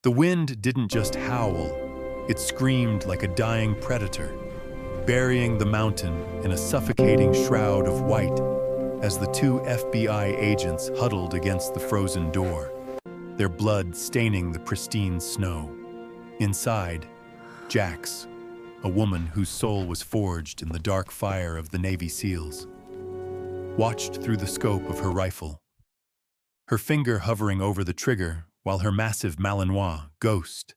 The wind didn't just howl, it screamed like a dying predator, burying the mountain in a suffocating shroud of white as the two FBI agents huddled against the frozen door, their blood staining the pristine snow. Inside, Jax, a woman whose soul was forged in the dark fire of the Navy SEALs, watched through the scope of her rifle, her finger hovering over the trigger while her massive Malinois, Ghost,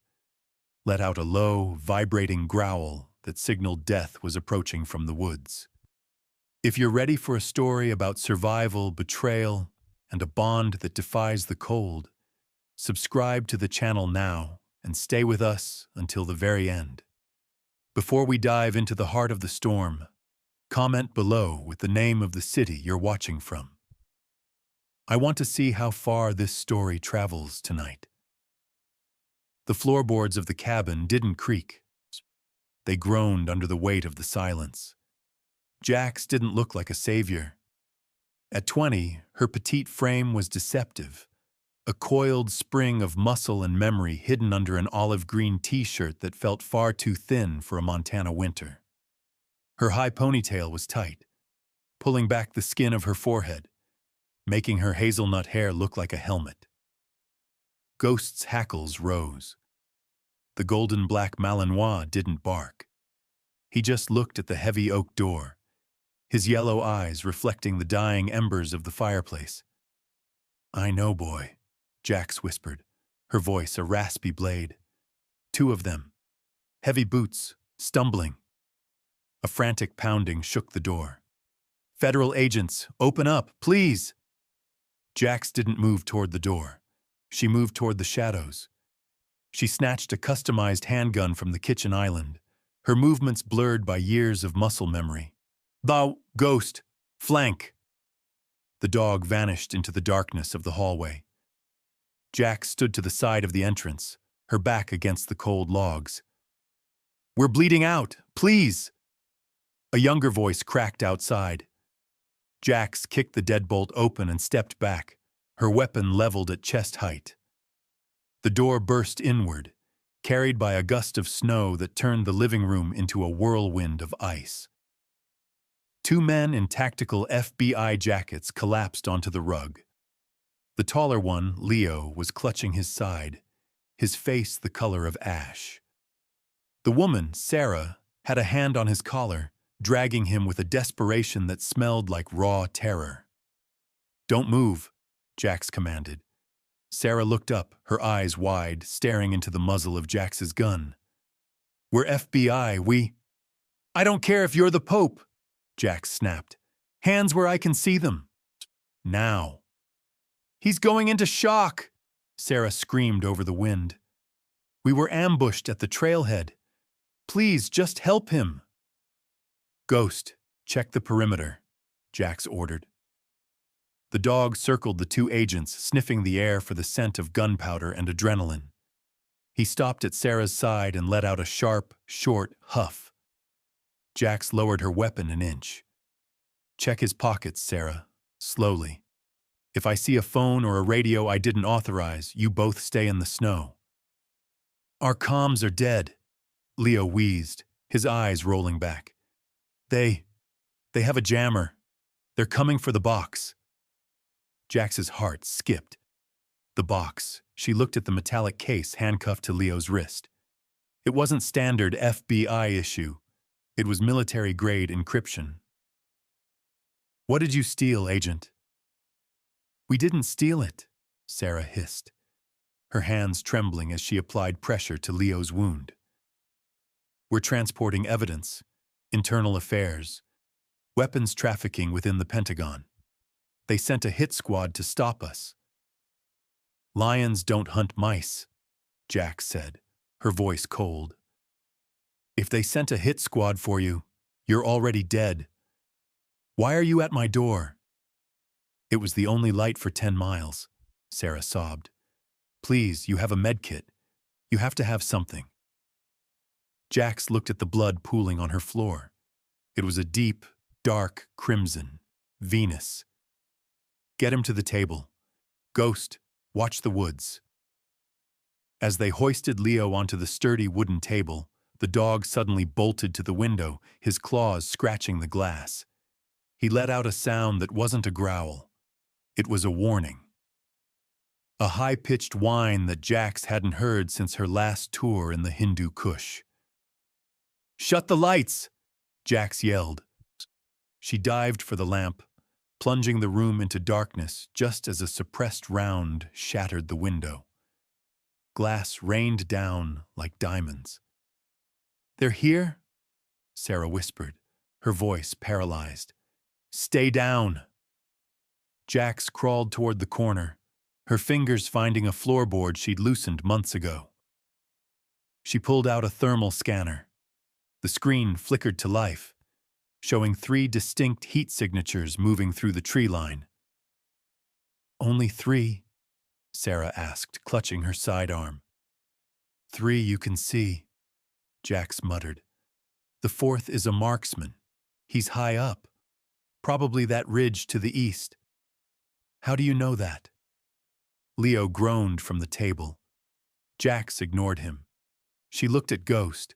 let out a low, vibrating growl that signaled death was approaching from the woods. If you're ready for a story about survival, betrayal, and a bond that defies the cold, subscribe to the channel now and stay with us until the very end. Before we dive into the heart of the storm, comment below with the name of the city you're watching from. I want to see how far this story travels tonight. The floorboards of the cabin didn't creak. They groaned under the weight of the silence. Jax didn't look like a savior. At 20, her petite frame was deceptive, a coiled spring of muscle and memory hidden under an olive-green t-shirt that felt far too thin for a Montana winter. Her high ponytail was tight, pulling back the skin of her forehead, making her hazelnut hair look like a helmet. Ghost's hackles rose. The golden-black Malinois didn't bark. He just looked at the heavy oak door, his yellow eyes reflecting the dying embers of the fireplace. "I know, boy," Jax whispered, her voice a raspy blade. Two of them. Heavy boots, stumbling. A frantic pounding shook the door. "Federal agents, open up, please!" Jax didn't move toward the door. She moved toward the shadows. She snatched a customized handgun from the kitchen island, her movements blurred by years of muscle memory. "Thou, Ghost, flank!" The dog vanished into the darkness of the hallway. Jax stood to the side of the entrance, her back against the cold logs. "We're bleeding out, please!" A younger voice cracked outside. Jax kicked the deadbolt open and stepped back, her weapon leveled at chest height. The door burst inward, carried by a gust of snow that turned the living room into a whirlwind of ice. Two men in tactical FBI jackets collapsed onto the rug. The taller one, Leo, was clutching his side, his face the color of ash. The woman, Sarah, had a hand on his collar, dragging him with a desperation that smelled like raw terror. "Don't move," Jax commanded. Sarah looked up, her eyes wide, staring into the muzzle of Jax's gun. "We're FBI, "I don't care if you're the Pope," Jax snapped. "Hands where I can see them. Now." "He's going into shock," Sarah screamed over the wind. "We were ambushed at the trailhead. Please, just help him." "Ghost, check the perimeter," Jax ordered. The dog circled the two agents, sniffing the air for the scent of gunpowder and adrenaline. He stopped at Sarah's side and let out a sharp, short huff. Jax lowered her weapon an inch. "Check his pockets, Sarah, slowly. If I see a phone or a radio I didn't authorize, you both stay in the snow." "Our comms are dead," Leo wheezed, his eyes rolling back. They have a jammer. They're coming for the box." Jax's heart skipped. The box. She looked at the metallic case handcuffed to Leo's wrist. It wasn't standard FBI issue. It was military-grade encryption. "What did you steal, Agent?" "We didn't steal it," Sarah hissed, her hands trembling as she applied pressure to Leo's wound. "We're transporting evidence, internal affairs, weapons trafficking within the Pentagon. They sent a hit squad to stop us." "Lions don't hunt mice," Jax said, her voice cold. "If they sent a hit squad for you, you're already dead. Why are you at my door?" "It was the only light for 10 miles, Sarah sobbed. "Please, you have a med kit. You have to have something." Jax looked at the blood pooling on her floor. It was a deep, dark crimson. Venus. "Get him to the table. Ghost, watch the woods." As they hoisted Leo onto the sturdy wooden table, the dog suddenly bolted to the window, his claws scratching the glass. He let out a sound that wasn't a growl. It was a warning. A high-pitched whine that Jax hadn't heard since her last tour in the Hindu Kush. "Shut the lights!" Jax yelled. She dived for the lamp, plunging the room into darkness just as a suppressed round shattered the window. Glass rained down like diamonds. "They're here?" Sarah whispered, her voice paralyzed. "Stay down." Jax crawled toward the corner, her fingers finding a floorboard she'd loosened months ago. She pulled out a thermal scanner. The screen flickered to life, showing 3 distinct heat signatures moving through the tree line. "Only 3?" Sarah asked, clutching her sidearm. "3 you can see," Jax muttered. "The 4th is a marksman. He's high up, probably that ridge to the east." "How do you know that?" Leo groaned from the table. Jax ignored him. She looked at Ghost.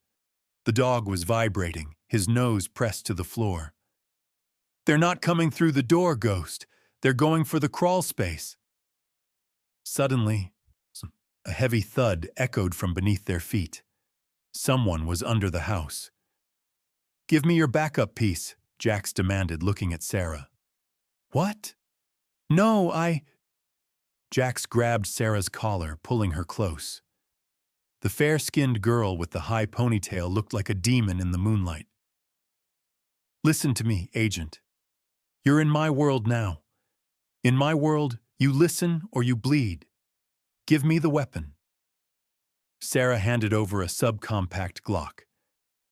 The dog was vibrating, his nose pressed to the floor. "They're not coming through the door, Ghost. They're going for the crawl space." Suddenly, a heavy thud echoed from beneath their feet. Someone was under the house. "Give me your backup piece," Jax demanded, looking at Sarah. "What?" "No, Jax grabbed Sarah's collar, pulling her close. The fair-skinned girl with the high ponytail looked like a demon in the moonlight. "Listen to me, Agent. You're in my world now. In my world, you listen or you bleed. Give me the weapon." Sarah handed over a subcompact Glock.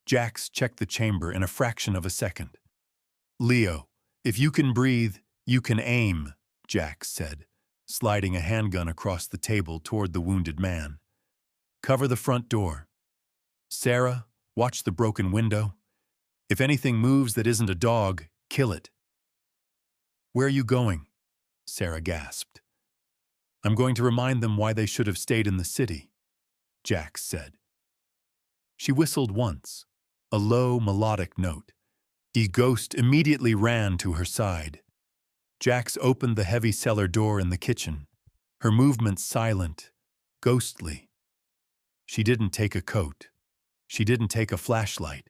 Jax checked the chamber in a fraction of a second. "Leo, if you can breathe, you can aim," Jax said, sliding a handgun across the table toward the wounded man. "Cover the front door. Sarah, watch the broken window. If anything moves that isn't a dog, kill it." "Where are you going?" Sarah gasped. "I'm going to remind them why they should have stayed in the city," Jax said. She whistled once, a low, melodic note. The Ghost immediately ran to her side. Jax opened the heavy cellar door in the kitchen, her movements silent, ghostly. She didn't take a coat. She didn't take a flashlight.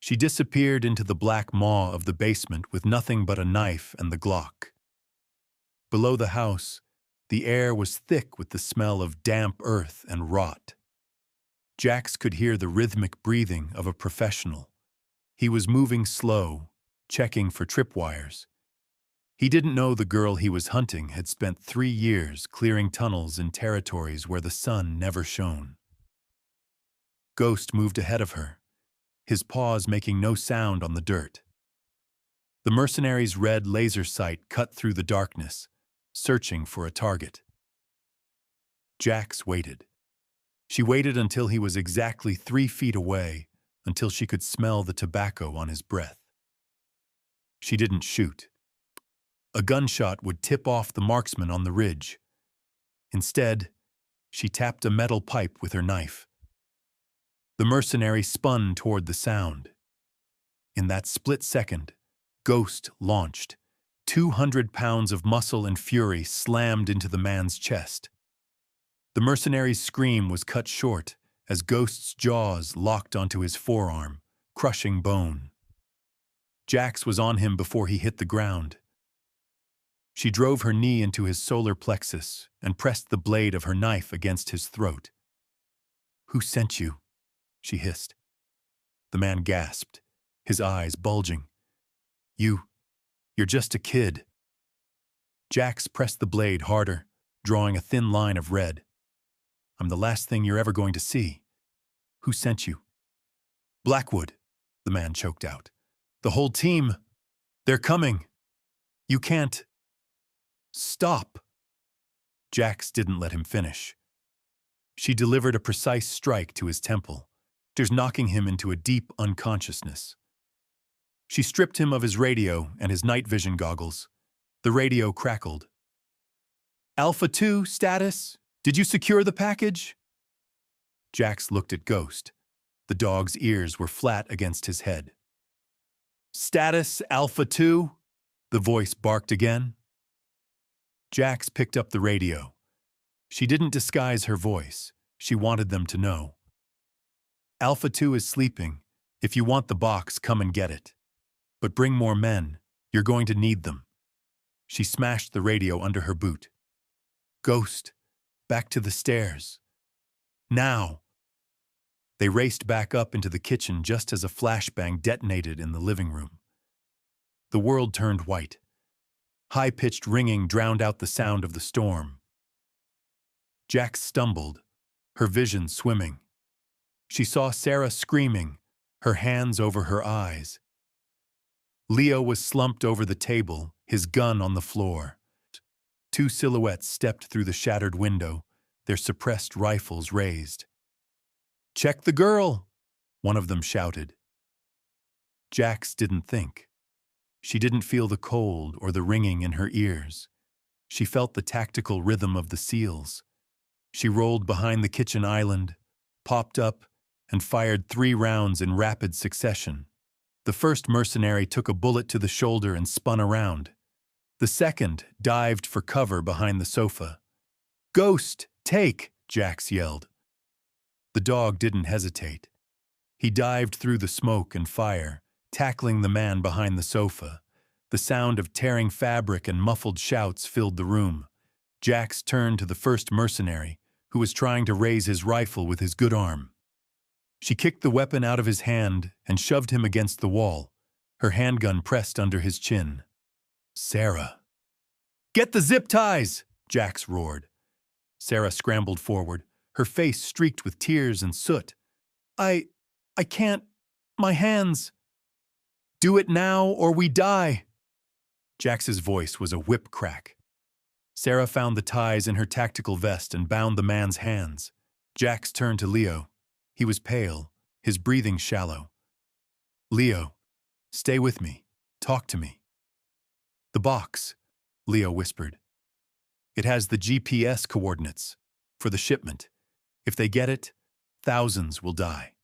She disappeared into the black maw of the basement with nothing but a knife and the Glock. Below the house, the air was thick with the smell of damp earth and rot. Jax could hear the rhythmic breathing of a professional. He was moving slow, checking for tripwires. He didn't know the girl he was hunting had spent 3 years clearing tunnels in territories where the sun never shone. Ghost moved ahead of her, his paws making no sound on the dirt. The mercenary's red laser sight cut through the darkness, searching for a target. Jax waited. She waited until he was exactly 3 feet away, until she could smell the tobacco on his breath. She didn't shoot. A gunshot would tip off the marksman on the ridge. Instead, she tapped a metal pipe with her knife. The mercenary spun toward the sound. In that split second, Ghost launched. 200 pounds of muscle and fury slammed into the man's chest. The mercenary's scream was cut short as Ghost's jaws locked onto his forearm, crushing bone. Jax was on him before he hit the ground. She drove her knee into his solar plexus and pressed the blade of her knife against his throat. "Who sent you?" she hissed. The man gasped, his eyes bulging. You're just a kid." Jax pressed the blade harder, drawing a thin line of red. "I'm the last thing you're ever going to see. Who sent you?" "Blackwood," the man choked out. "The whole team. They're coming. You can't." "Stop." Jax didn't let him finish. She delivered a precise strike to his temple, just knocking him into a deep unconsciousness. She stripped him of his radio and his night vision goggles. The radio crackled. "Alpha 2, status? Did you secure the package?" Jax looked at Ghost. The dog's ears were flat against his head. "Status Alpha 2?" the voice barked again. Jax picked up the radio. She didn't disguise her voice. She wanted them to know. "Alpha 2 is sleeping. If you want the box, come and get it. But bring more men. You're going to need them." She smashed the radio under her boot. "Ghost, back to the stairs. Now!" They raced back up into the kitchen just as a flashbang detonated in the living room. The world turned white. High-pitched ringing drowned out the sound of the storm. Jax stumbled, her vision swimming. She saw Sarah screaming, her hands over her eyes. Leo was slumped over the table, his gun on the floor. Two silhouettes stepped through the shattered window, their suppressed rifles raised. "Check the girl!" one of them shouted. Jax didn't think. She didn't feel the cold or the ringing in her ears. She felt the tactical rhythm of the SEALs. She rolled behind the kitchen island, popped up, and fired 3 rounds in rapid succession. The first mercenary took a bullet to the shoulder and spun around. The second dived for cover behind the sofa. "Ghost, take!" Jax yelled. The dog didn't hesitate. He dived through the smoke and fire, tackling the man behind the sofa. The sound of tearing fabric and muffled shouts filled the room. Jax turned to the first mercenary, who was trying to raise his rifle with his good arm. She kicked the weapon out of his hand and shoved him against the wall, her handgun pressed under his chin. "Sarah." "Get the zip ties!" Jax roared. Sarah scrambled forward, her face streaked with tears and soot. I can't. My hands." "Do it now or we die." Jax's voice was a whip crack. Sarah found the ties in her tactical vest and bound the man's hands. Jax turned to Leo. He was pale, his breathing shallow. "Leo, stay with me. Talk to me." "The box," Leo whispered. "It has the GPS coordinates for the shipment. If they get it, thousands will die."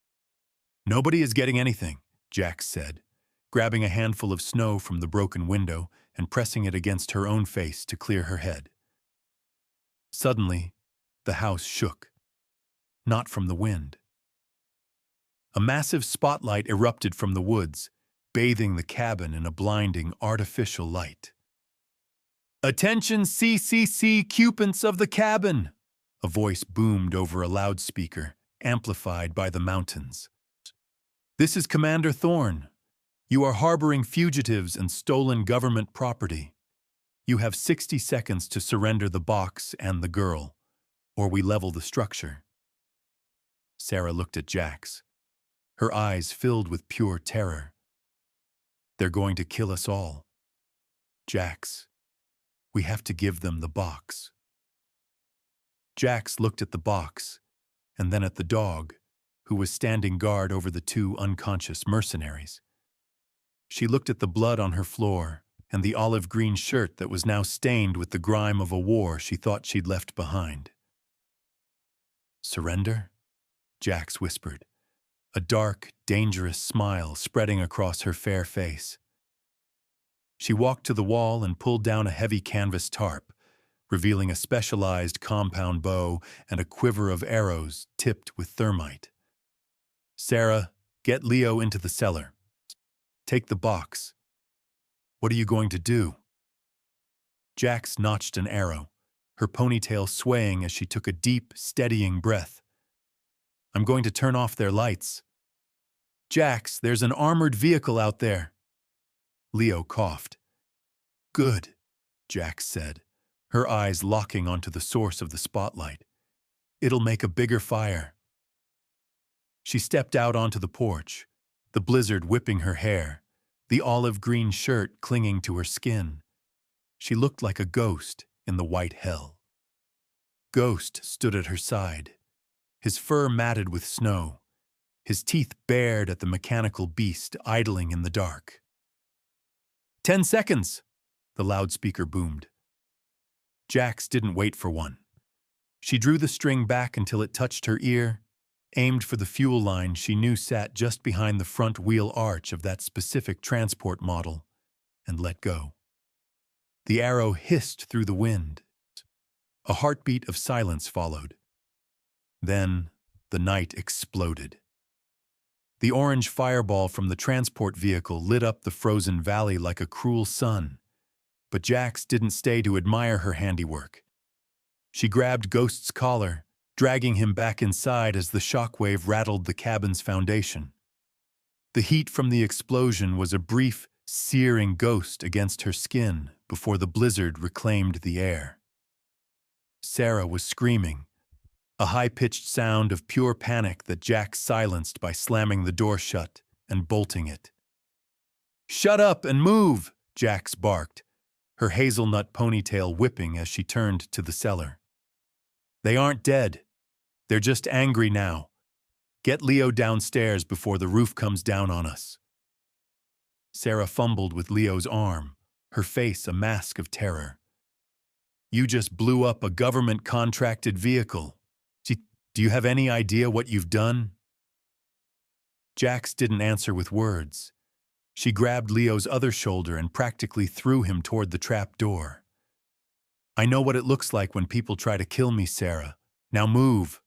"Nobody is getting anything," Jax said, grabbing a handful of snow from the broken window and pressing it against her own face to clear her head. Suddenly, the house shook. Not from the wind. A massive spotlight erupted from the woods, bathing the cabin in a blinding artificial light. "Attention CCC occupants of the cabin!" A voice boomed over a loudspeaker, amplified by the mountains. "This is Commander Thorne. You are harboring fugitives and stolen government property. You have 60 seconds to surrender the box and the girl, or we level the structure." Sarah looked at Jax. Her eyes filled with pure terror. "They're going to kill us all. Jax, we have to give them the box." Jax looked at the box, and then at the dog, who was standing guard over the 2 unconscious mercenaries. She looked at the blood on her floor and the olive-green shirt that was now stained with the grime of a war she thought she'd left behind. "Surrender?" Jax whispered, a dark, dangerous smile spreading across her fair face. She walked to the wall and pulled down a heavy canvas tarp, revealing a specialized compound bow and a quiver of arrows tipped with thermite. "Sarah, get Leo into the cellar. Take the box. What are you going to do?" Jax notched an arrow, her ponytail swaying as she took a deep, steadying breath. "I'm going to turn off their lights." "Jax, there's an armored vehicle out there." Leo coughed. "Good," Jax said, her eyes locking onto the source of the spotlight. "It'll make a bigger fire." She stepped out onto the porch, the blizzard whipping her hair, the olive-green shirt clinging to her skin. She looked like a ghost in the white hell. Ghost stood at her side, his fur matted with snow, his teeth bared at the mechanical beast idling in the dark. 10 seconds, the loudspeaker boomed. Jax didn't wait for one. She drew the string back until it touched her ear, aimed for the fuel line she knew sat just behind the front wheel arch of that specific transport model, and let go. The arrow hissed through the wind. A heartbeat of silence followed. Then the night exploded. The orange fireball from the transport vehicle lit up the frozen valley like a cruel sun, but Jax didn't stay to admire her handiwork. She grabbed Ghost's collar, dragging him back inside as the shockwave rattled the cabin's foundation. The heat from the explosion was a brief, searing ghost against her skin before the blizzard reclaimed the air. Sarah was screaming, a high-pitched sound of pure panic that Jax silenced by slamming the door shut and bolting it. "Shut up and move!" Jax barked, her hazelnut ponytail whipping as she turned to the cellar. "They aren't dead. They're just angry now. Get Leo downstairs before the roof comes down on us." Sarah fumbled with Leo's arm, her face a mask of terror. "You just blew up a government-contracted vehicle. Do you have any idea what you've done?" Jax didn't answer with words. She grabbed Leo's other shoulder and practically threw him toward the trap door. "I know what it looks like when people try to kill me, Sarah. Now move."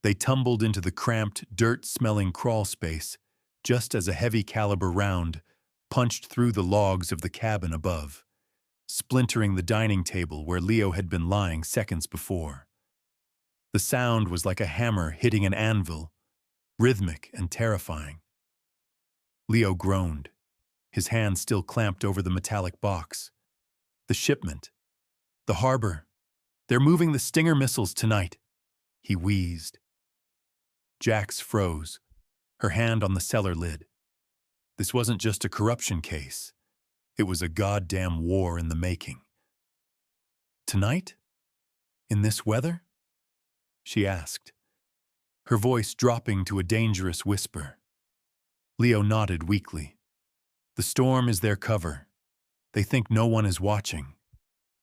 They tumbled into the cramped, dirt-smelling crawl space just as a heavy-caliber round punched through the logs of the cabin above, splintering the dining table where Leo had been lying seconds before. The sound was like a hammer hitting an anvil, rhythmic and terrifying. Leo groaned, his hand still clamped over the metallic box. "The shipment. The harbor. They're moving the Stinger missiles tonight," he wheezed. Jax froze, her hand on the cellar lid. This wasn't just a corruption case. It was a goddamn war in the making. "Tonight? In this weather?" she asked, her voice dropping to a dangerous whisper. Leo nodded weakly. "The storm is their cover. They think no one is watching.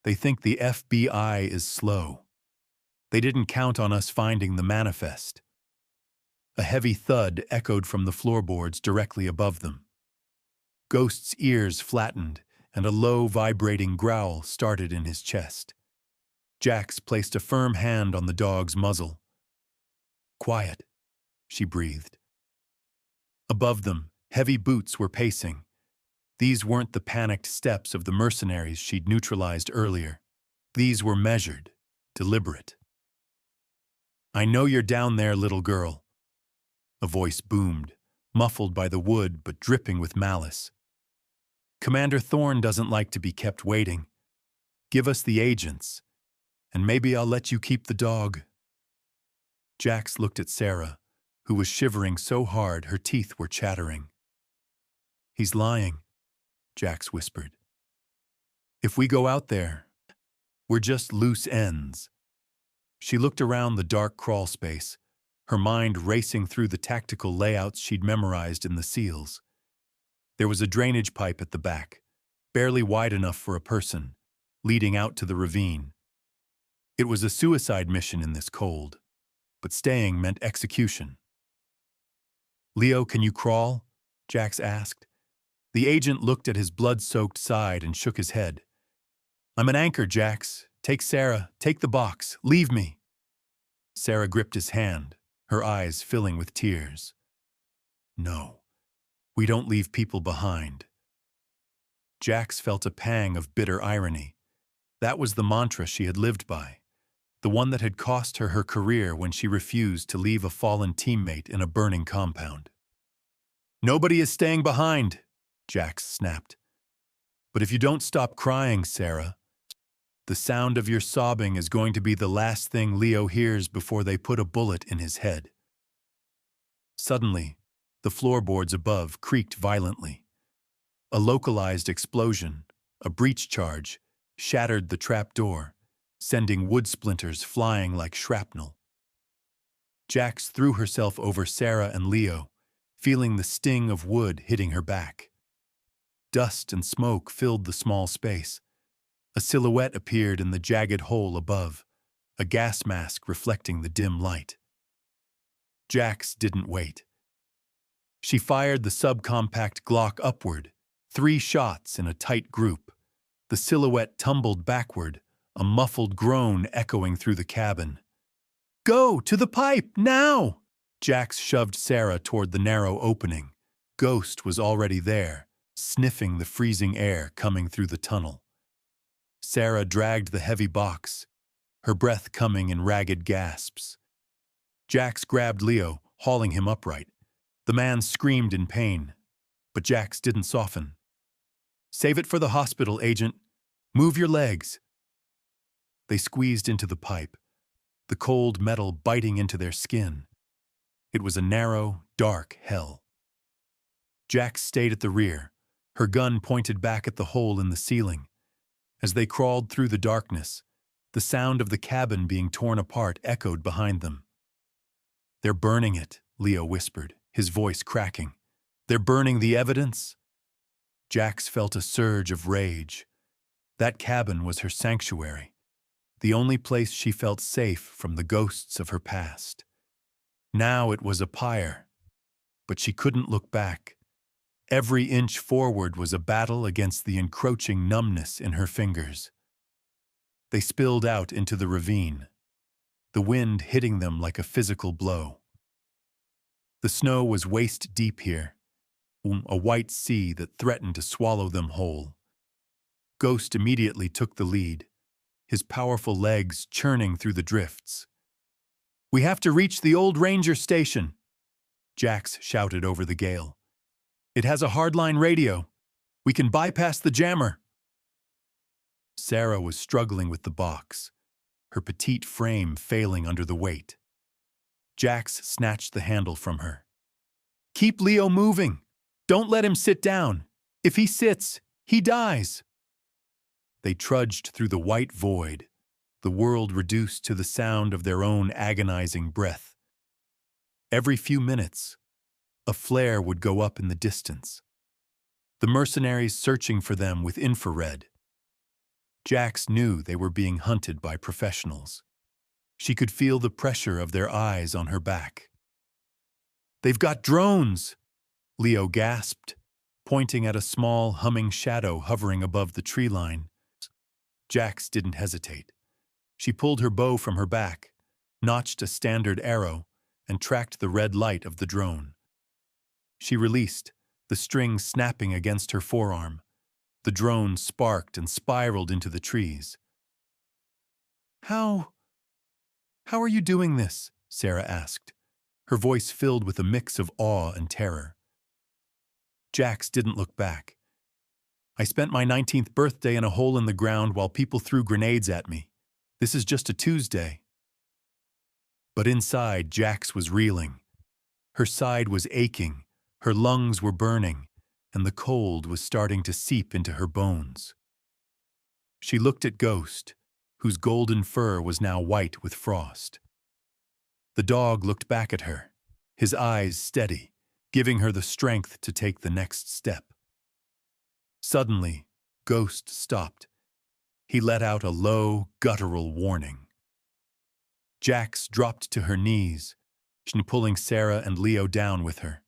They think the FBI is slow. They didn't count on us finding the manifest." A heavy thud echoed from the floorboards directly above them. Ghost's ears flattened, and a low, vibrating growl started in his chest. Jax placed a firm hand on the dog's muzzle. "Quiet," she breathed. Above them, heavy boots were pacing. These weren't the panicked steps of the mercenaries she'd neutralized earlier. These were measured, deliberate. "I know you're down there, little girl." A voice boomed, muffled by the wood but dripping with malice. "Commander Thorne doesn't like to be kept waiting. Give us the agents, and maybe I'll let you keep the dog." Jax looked at Sarah, who was shivering so hard her teeth were chattering. "He's lying," Jax whispered. "If we go out there, we're just loose ends." She looked around the dark crawl space, her mind racing through the tactical layouts she'd memorized in the SEALs. There was a drainage pipe at the back, barely wide enough for a person, leading out to the ravine. It was a suicide mission in this cold, but staying meant execution. "Leo, can you crawl?" Jax asked. The agent looked at his blood-soaked side and shook his head. "I'm an anchor, Jax. Take Sarah, take the box, leave me." Sarah gripped his hand, her eyes filling with tears. "No, we don't leave people behind." Jax felt a pang of bitter irony. That was the mantra she had lived by, the one that had cost her her career when she refused to leave a fallen teammate in a burning compound. "Nobody is staying behind," Jax snapped. "But if you don't stop crying, Sarah, the sound of your sobbing is going to be the last thing Leo hears before they put a bullet in his head." Suddenly, the floorboards above creaked violently. A localized explosion, a breach charge, shattered the trap door, sending wood splinters flying like shrapnel. Jax threw herself over Sarah and Leo, feeling the sting of wood hitting her back. Dust and smoke filled the small space. A silhouette appeared in the jagged hole above, a gas mask reflecting the dim light. Jax didn't wait. She fired the subcompact Glock upward, 3 shots in a tight group. The silhouette tumbled backward, a muffled groan echoing through the cabin. "Go to the pipe, now!" Jax shoved Sarah toward the narrow opening. Ghost was already there, sniffing the freezing air coming through the tunnel. Sarah dragged the heavy box, her breath coming in ragged gasps. Jax grabbed Leo, hauling him upright. The man screamed in pain, but Jax didn't soften. "Save it for the hospital, Agent. Move your legs." They squeezed into the pipe, the cold metal biting into their skin. It was a narrow, dark hell. Jax stayed at the rear, her gun pointed back at the hole in the ceiling. As they crawled through the darkness, the sound of the cabin being torn apart echoed behind them. "They're burning it," Leo whispered, his voice cracking. "They're burning the evidence." Jax felt a surge of rage. That cabin was her sanctuary, the only place she felt safe from the ghosts of her past. Now it was a pyre, but she couldn't look back. Every inch forward was a battle against the encroaching numbness in her fingers. They spilled out into the ravine, the wind hitting them like a physical blow. The snow was waist-deep here, a white sea that threatened to swallow them whole. Ghost immediately took the lead, his powerful legs churning through the drifts. "We have to reach the old ranger station," Jax shouted over the gale. "It has a hardline radio. We can bypass the jammer." Sarah was struggling with the box, her petite frame failing under the weight. Jax snatched the handle from her. "Keep Leo moving. Don't let him sit down. If he sits, he dies." They trudged through the white void, the world reduced to the sound of their own agonizing breath. Every few minutes, a flare would go up in the distance, the mercenaries searching for them with infrared. Jax knew they were being hunted by professionals. She could feel the pressure of their eyes on her back. "They've got drones!" Leo gasped, pointing at a small, humming shadow hovering above the tree line. Jax didn't hesitate. She pulled her bow from her back, notched a standard arrow, and tracked the red light of the drone. She released, the string snapping against her forearm. The drone sparked and spiraled into the trees. How are you doing this?" Sarah asked, her voice filled with a mix of awe and terror. Jax didn't look back. "I spent my 19th birthday in a hole in the ground while people threw grenades at me. This is just a Tuesday." But inside, Jax was reeling. Her side was aching, her lungs were burning, and the cold was starting to seep into her bones. She looked at Ghost, whose golden fur was now white with frost. The dog looked back at her, his eyes steady, giving her the strength to take the next step. Suddenly, Ghost stopped. He let out a low, guttural warning. Jax dropped to her knees, pulling Sarah and Leo down with her.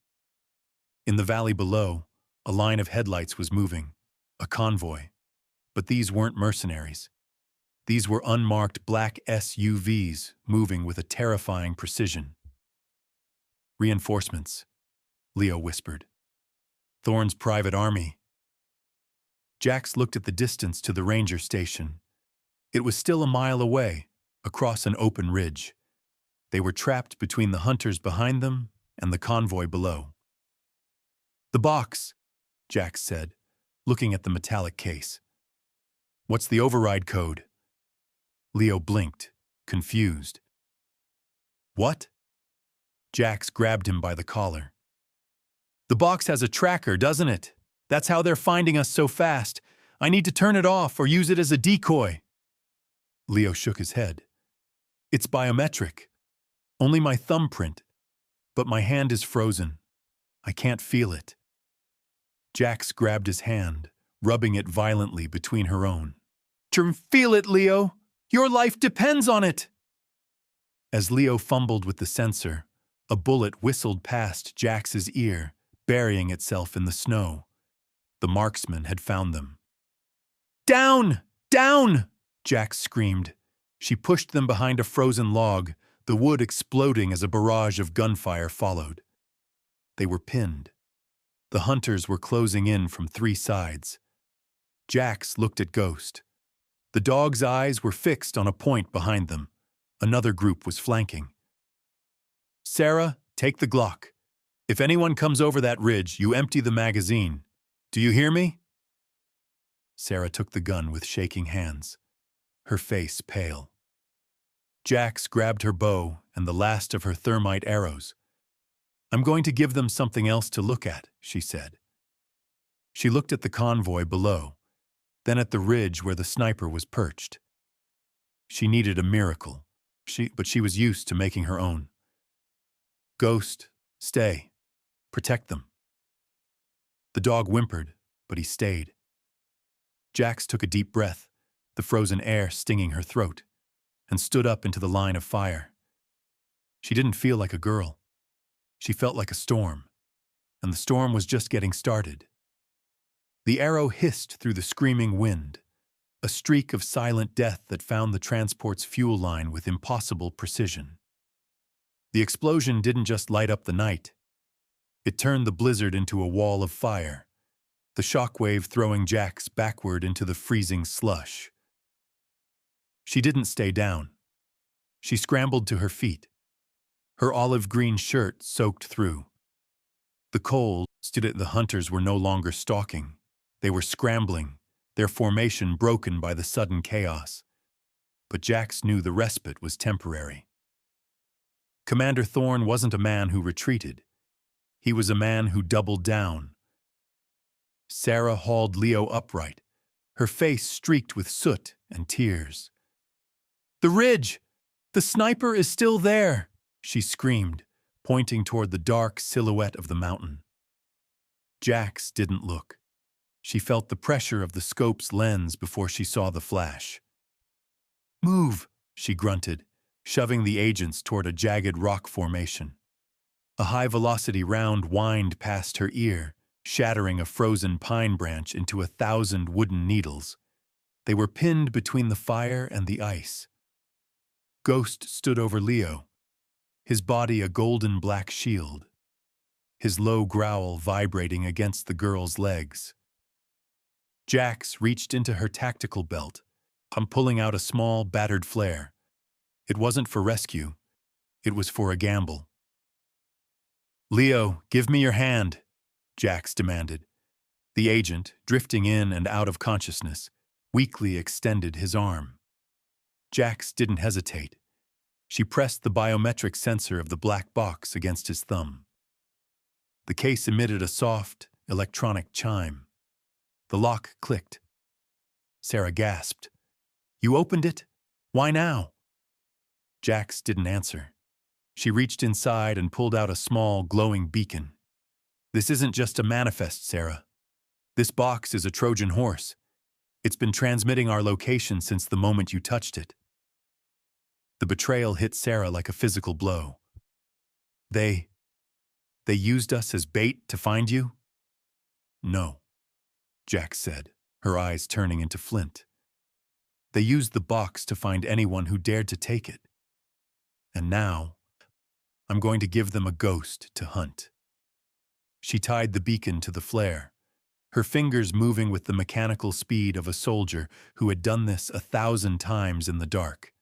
In the valley below, a line of headlights was moving, a convoy. But these weren't mercenaries. These were unmarked black SUVs moving with a terrifying precision. "Reinforcements," Leo whispered. "Thorne's private army." Jax looked at the distance to the ranger station. It was still a mile away, across an open ridge. They were trapped between the hunters behind them and the convoy below. "The box," Jax said, looking at the metallic case. "What's the override code?" Leo blinked, confused. "What?" Jax grabbed him by the collar. "The box has a tracker, doesn't it? That's how they're finding us so fast. I need to turn it off or use it as a decoy." Leo shook his head. "It's biometric. Only my thumbprint. But my hand is frozen. I can't feel it." Jax grabbed his hand, rubbing it violently between her own. "Feel it, Leo! Your life depends on it!" As Leo fumbled with the sensor, A bullet whistled past Jax's ear, burying itself in the snow. The marksman had found them. "Down! Down!" Jax screamed. She pushed them behind a frozen log, the wood exploding as a barrage of gunfire followed. They were pinned. The hunters were closing in from 3 sides. Jax looked at Ghost. The dog's eyes were fixed on a point behind them. Another group was flanking. "Sarah, take the Glock. If anyone comes over that ridge, you empty the magazine. Do you hear me?" Sarah took the gun with shaking hands, her face pale. Jax grabbed her bow and the last of her thermite arrows. "I'm going to give them something else to look at," she said. She looked at the convoy below, then at the ridge where the sniper was perched. She needed a miracle, but she was used to making her own. "Ghost, stay. Protect them." The dog whimpered, but he stayed. Jax took a deep breath, the frozen air stinging her throat, and stood up into the line of fire. She didn't feel like a girl. She felt like a storm, and the storm was just getting started. The arrow hissed through the screaming wind, a streak of silent death that found the transport's fuel line with impossible precision. The explosion didn't just light up the night. It turned the blizzard into a wall of fire, the shockwave throwing Jax backward into the freezing slush. She didn't stay down. She scrambled to her feet, her olive-green shirt soaked through. The cold stood at the hunters were no longer stalking. They were scrambling, their formation broken by the sudden chaos. But Jax knew the respite was temporary. Commander Thorne wasn't a man who retreated. He was a man who doubled down. Sarah hauled Leo upright, her face streaked with soot and tears. "The ridge! The sniper is still there!" she screamed, pointing toward the dark silhouette of the mountain. Jax didn't look. She felt the pressure of the scope's lens before she saw the flash. "Move," she grunted, shoving the agents toward a jagged rock formation. A high-velocity round whined past her ear, shattering a frozen pine branch into 1,000 wooden needles. They were pinned between the fire and the ice. Ghost stood over Leo, his body a golden black shield, his low growl vibrating against the girl's legs. Jax reached into her tactical belt, pulling out a small, battered flare. It wasn't for rescue. It was for a gamble. "Leo, give me your hand," Jax demanded. The agent, drifting in and out of consciousness, weakly extended his arm. Jax didn't hesitate. She pressed the biometric sensor of the black box against his thumb. The case emitted a soft, electronic chime. The lock clicked. Sarah gasped. "You opened it? Why now?" Jax didn't answer. She reached inside and pulled out a small, glowing beacon. "This isn't just a manifest, Sarah. This box is a Trojan horse. It's been transmitting our location since the moment you touched it." The betrayal hit Sarah like a physical blow. They used us as bait to find you?" "No," Jax said, her eyes turning into flint. "They used the box to find anyone who dared to take it. And now, I'm going to give them a ghost to hunt." She tied the beacon to the flare, her fingers moving with the mechanical speed of a soldier who had done this 1,000 times in the dark.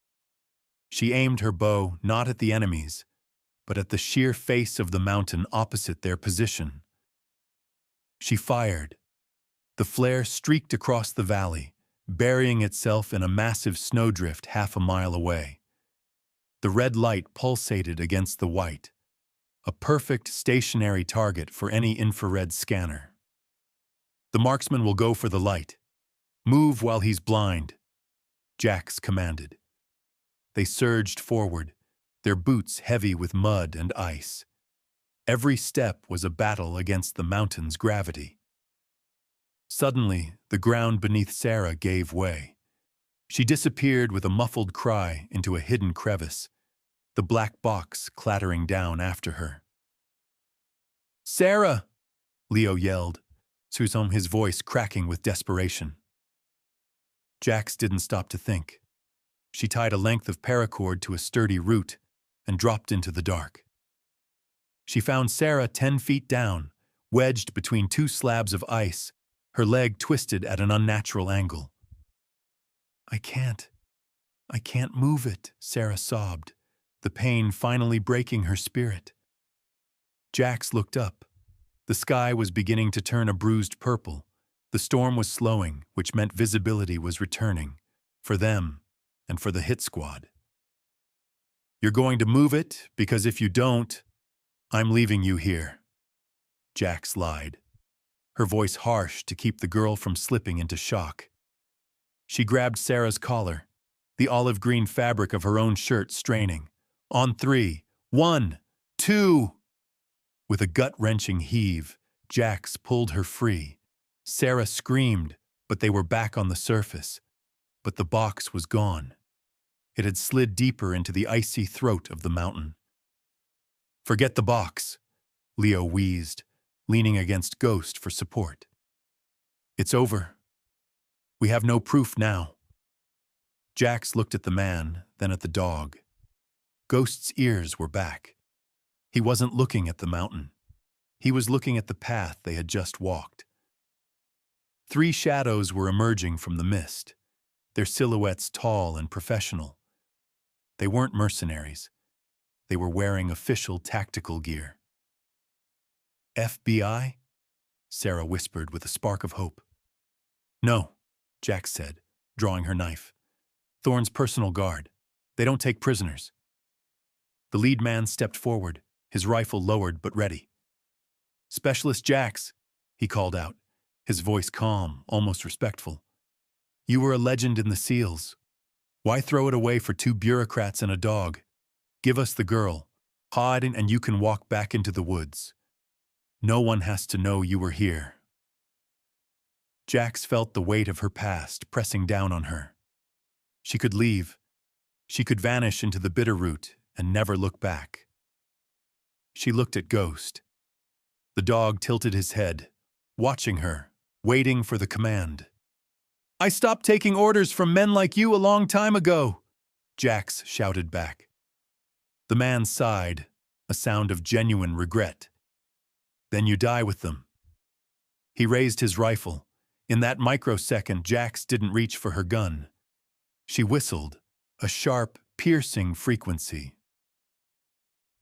She aimed her bow not at the enemies, but at the sheer face of the mountain opposite their position. She fired. The flare streaked across the valley, burying itself in a massive snowdrift 1/2 mile away. The red light pulsated against the white, a perfect stationary target for any infrared scanner. "The marksman will go for the light. Move while he's blind," Jax commanded. They surged forward, their boots heavy with mud and ice. Every step was a battle against the mountain's gravity. Suddenly, the ground beneath Sarah gave way. She disappeared with a muffled cry into a hidden crevice. the black box clattering down after her. "Sarah!" Leo yelled, his voice cracking with desperation. Jax didn't stop to think. She tied a length of paracord to a sturdy root and dropped into the dark. She found Sarah 10 feet down, wedged between two slabs of ice, her leg twisted at an unnatural angle. I can't move it," Sarah sobbed, the pain finally breaking her spirit. Jax looked up. The sky was beginning to turn a bruised purple. The storm was slowing, which meant visibility was returning, for them and for the hit squad. "You're going to move it, because if you don't, I'm leaving you here," Jax lied, her voice harsh to keep the girl from slipping into shock. She grabbed Sarah's collar, the olive green fabric of her own shirt straining. On 3, 1, 2. With a gut-wrenching heave, Jax pulled her free. Sarah screamed, but they were back on the surface. But the box was gone. It had slid deeper into the icy throat of the mountain. "Forget the box," Leo wheezed, leaning against Ghost for support. "It's over. We have no proof now." Jax looked at the man, then at the dog. Ghost's ears were back. He wasn't looking at the mountain. He was looking at the path they had just walked. 3 shadows were emerging from the mist, their silhouettes tall and professional. They weren't mercenaries. They were wearing official tactical gear. "FBI?" Sarah whispered with a spark of hope. "No," Jax said, drawing her knife. "Thorne's personal guard. They don't take prisoners." The lead man stepped forward, his rifle lowered but ready. "Specialist Jax," he called out, his voice calm, almost respectful. "You were a legend in the SEALs. Why throw it away for 2 bureaucrats and a dog? Give us the girl, hide and you can walk back into the woods. No one has to know you were here." Jax felt the weight of her past pressing down on her. She could leave. She could vanish into the Bitterroot and never look back. She looked at Ghost. The dog tilted his head, watching her, waiting for the command. "I stopped taking orders from men like you a long time ago," Jax shouted back. The man sighed, a sound of genuine regret. "Then you die with them." He raised his rifle. In that microsecond, Jax didn't reach for her gun. She whistled, a sharp, piercing frequency.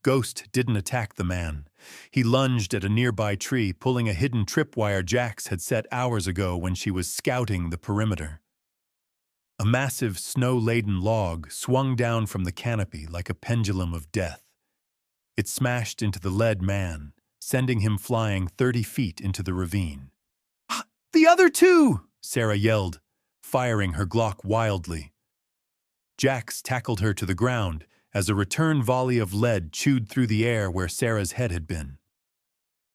Ghost didn't attack the man. He lunged at a nearby tree, pulling a hidden tripwire Jax had set hours ago when she was scouting the perimeter. A massive, snow-laden log swung down from the canopy like a pendulum of death. It smashed into the lead man, sending him flying 30 feet into the ravine. "The other 2!" Sarah yelled, firing her Glock wildly. Jax tackled her to the ground as a return volley of lead chewed through the air where Sarah's head had been.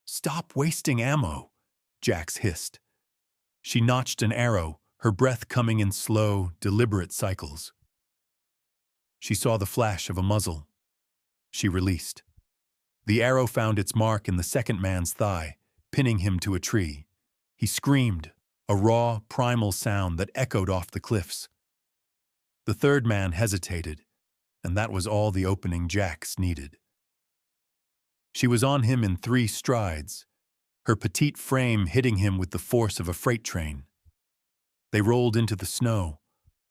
"Stop wasting ammo," Jax hissed. She notched an arrow, her breath coming in slow, deliberate cycles. She saw the flash of a muzzle. She released. The arrow found its mark in the second man's thigh, pinning him to a tree. He screamed, a raw, primal sound that echoed off the cliffs. The third man hesitated, and that was all the opening Jax needed. She was on him in 3 strides, her petite frame hitting him with the force of a freight train. They rolled into the snow,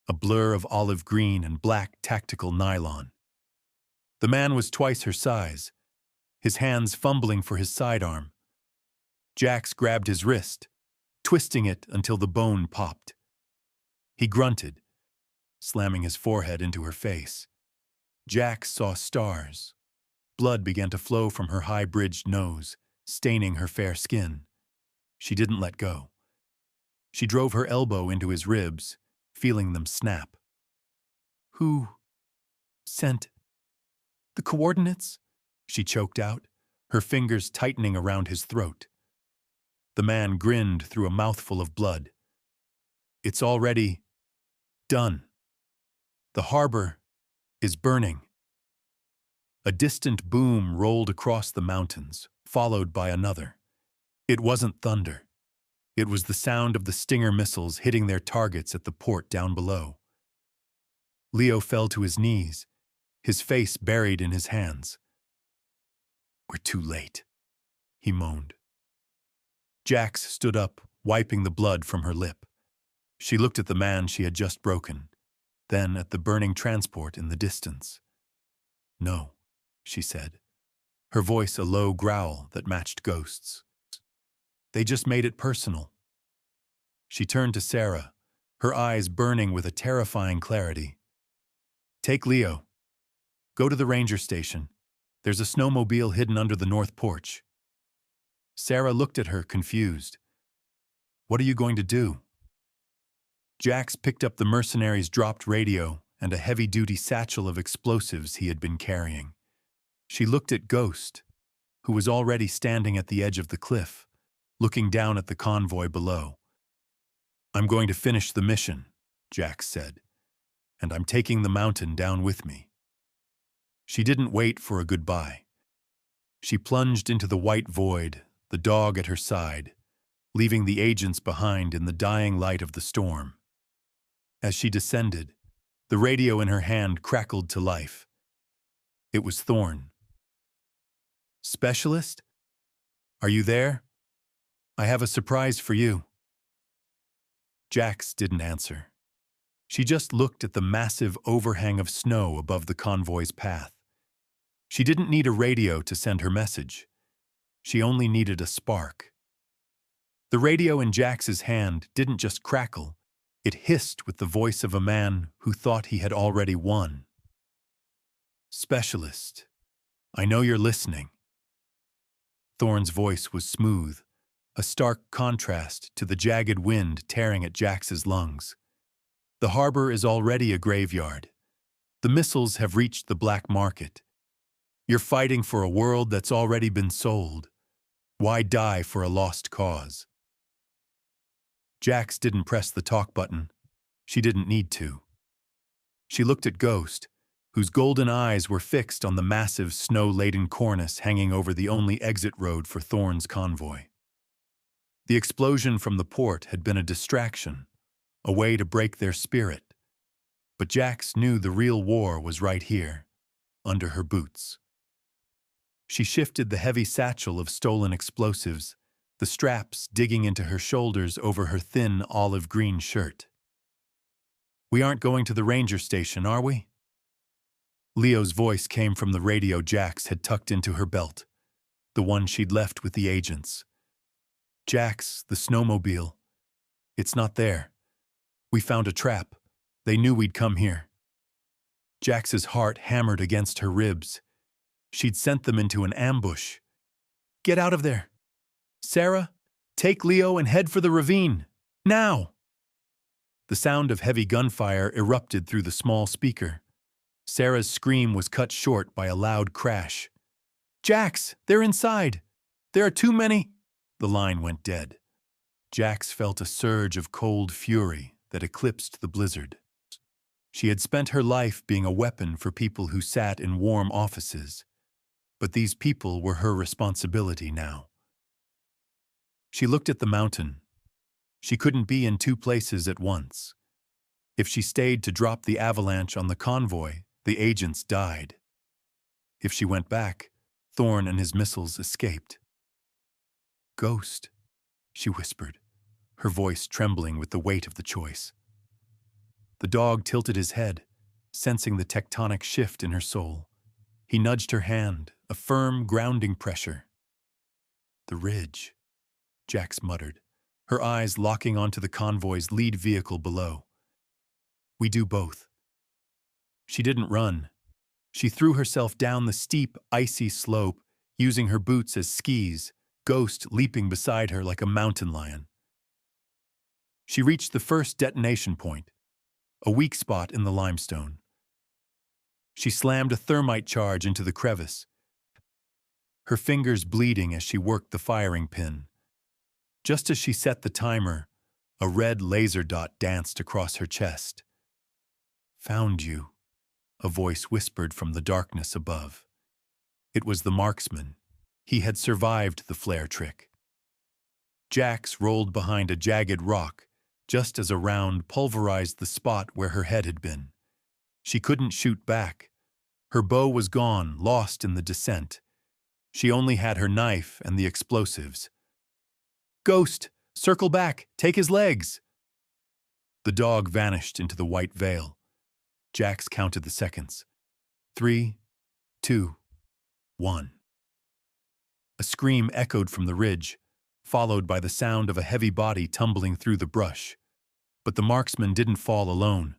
a blur of olive green and black tactical nylon. The man was twice her size, his hands fumbling for his sidearm. Jax grabbed his wrist, twisting it until the bone popped. He grunted, slamming his forehead into her face. Jax saw stars. Blood began to flow from her high-bridged nose, staining her fair skin. She didn't let go. She drove her elbow into his ribs, feeling them snap. "Who sent the coordinates?" she choked out, her fingers tightening around his throat. The man grinned through a mouthful of blood. "It's already done. The harbor is burning." A distant boom rolled across the mountains, followed by another. It wasn't thunder. It was the sound of the Stinger missiles hitting their targets at the port down below. Leo fell to his knees, his face buried in his hands. "We're too late," he moaned. Jax stood up, wiping the blood from her lip. She looked at the man she had just broken, then at the burning transport in the distance. "No," she said, her voice a low growl that matched Ghost's. "They just made it personal." She turned to Sarah, her eyes burning with a terrifying clarity. "Take Leo. Go to the ranger station. There's a snowmobile hidden under the north porch." Sarah looked at her, confused. "What are you going to do?" Jax picked up the mercenary's dropped radio and a heavy-duty satchel of explosives he had been carrying. She looked at Ghost, who was already standing at the edge of the cliff, looking down at the convoy below. "I'm going to finish the mission," Jax said, "and I'm taking the mountain down with me." She didn't wait for a goodbye. She plunged into the white void, the dog at her side, leaving the agents behind in the dying light of the storm. As she descended, the radio in her hand crackled to life. It was Thorn. "Specialist? Are you there? I have a surprise for you." Jax didn't answer. She just looked at the massive overhang of snow above the convoy's path. She didn't need a radio to send her message. She only needed a spark. The radio in Jax's hand didn't just crackle, it hissed with the voice of a man who thought he had already won. "Specialist, I know you're listening." Thorn's voice was smooth, a stark contrast to the jagged wind tearing at Jax's lungs. "The harbor is already a graveyard. The missiles have reached the black market. You're fighting for a world that's already been sold. Why die for a lost cause?" Jax didn't press the talk button. She didn't need to. She looked at Ghost, whose golden eyes were fixed on the massive snow-laden cornice hanging over the only exit road for Thorn's convoy. The explosion from the port had been a distraction, a way to break their spirit. But Jax knew the real war was right here, under her boots. She shifted the heavy satchel of stolen explosives, the straps digging into her shoulders over her thin olive-green shirt. "We aren't going to the ranger station, are we?" Leo's voice came from the radio Jax had tucked into her belt, the one she'd left with the agents. "Jax, the snowmobile. It's not there. We found a trap. They knew we'd come here." Jax's heart hammered against her ribs. She'd sent them into an ambush. "Get out of there! Sarah, take Leo and head for the ravine. Now!" The sound of heavy gunfire erupted through the small speaker. Sarah's scream was cut short by a loud crash. "Jax, they're inside! There are too many—" The line went dead. Jax felt a surge of cold fury that eclipsed the blizzard. She had spent her life being a weapon for people who sat in warm offices, but these people were her responsibility now. She looked at the mountain. She couldn't be in two places at once. If she stayed to drop the avalanche on the convoy, the agents died. If she went back, Thorn and his missiles escaped. "Ghost," she whispered, her voice trembling with the weight of the choice. The dog tilted his head, sensing the tectonic shift in her soul. He nudged her hand, a firm, grounding pressure. "The ridge," Jax muttered, her eyes locking onto the convoy's lead vehicle below. "We do both." She didn't run. She threw herself down the steep, icy slope, using her boots as skis, Ghost leaping beside her like a mountain lion. She reached the first detonation point, a weak spot in the limestone. She slammed a thermite charge into the crevice, her fingers bleeding as she worked the firing pin. Just as she set the timer, a red laser dot danced across her chest. "Found you," a voice whispered from the darkness above. It was the marksman. He had survived the flare trick. Jax rolled behind a jagged rock, just as a round pulverized the spot where her head had been. She couldn't shoot back. Her bow was gone, lost in the descent. She only had her knife and the explosives. "Ghost! Circle back! Take his legs!" The dog vanished into the white veil. Jax counted the seconds. 3, 2, 1. A scream echoed from the ridge, followed by the sound of a heavy body tumbling through the brush. But the marksman didn't fall alone.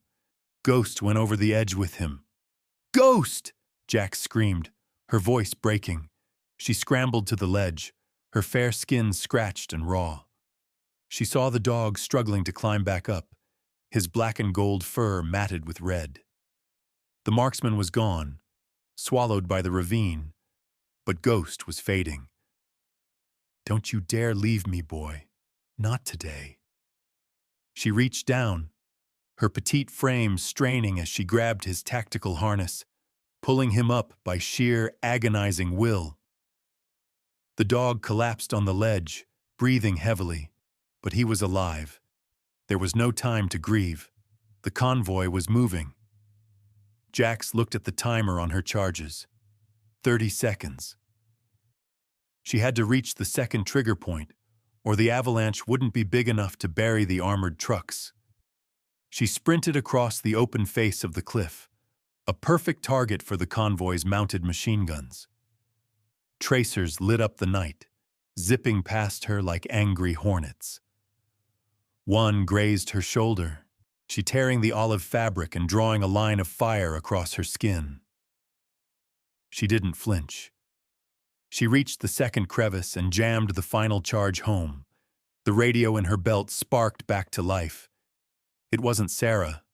Ghost went over the edge with him. "Ghost!" Jax screamed, her voice breaking. She scrambled to the ledge, her fair skin scratched and raw. She saw the dog struggling to climb back up, his black and gold fur matted with red. The marksman was gone, swallowed by the ravine, but Ghost was fading. "Don't you dare leave me, boy. Not today." She reached down, her petite frame straining as she grabbed his tactical harness, pulling him up by sheer agonizing will. The dog collapsed on the ledge, breathing heavily, but he was alive. There was no time to grieve. The convoy was moving. Jax looked at the timer on her charges. 30 seconds. She had to reach the second trigger point, or the avalanche wouldn't be big enough to bury the armored trucks. She sprinted across the open face of the cliff, a perfect target for the convoy's mounted machine guns. Tracers lit up the night, zipping past her like angry hornets. One grazed her shoulder, she tearing the olive fabric and drawing a line of fire across her skin. She didn't flinch. She reached the second crevice and jammed the final charge home. The radio in her belt sparked back to life. It wasn't Sarah.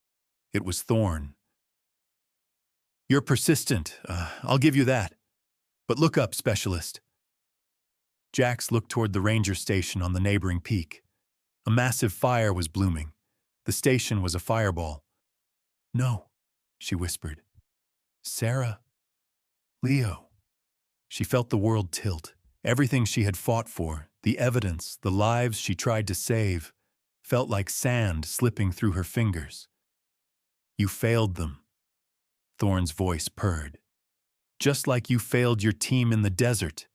It was Thorn. "You're persistent. I'll give you that. But look up, Specialist." Jax looked toward the ranger station on the neighboring peak. A massive fire was blooming. The station was a fireball. "No," she whispered. "Sarah. Leo." She felt the world tilt. Everything she had fought for, the evidence, the lives she tried to save, felt like sand slipping through her fingers. "You failed them," Thorn's voice purred. "Just like you failed your team in the desert.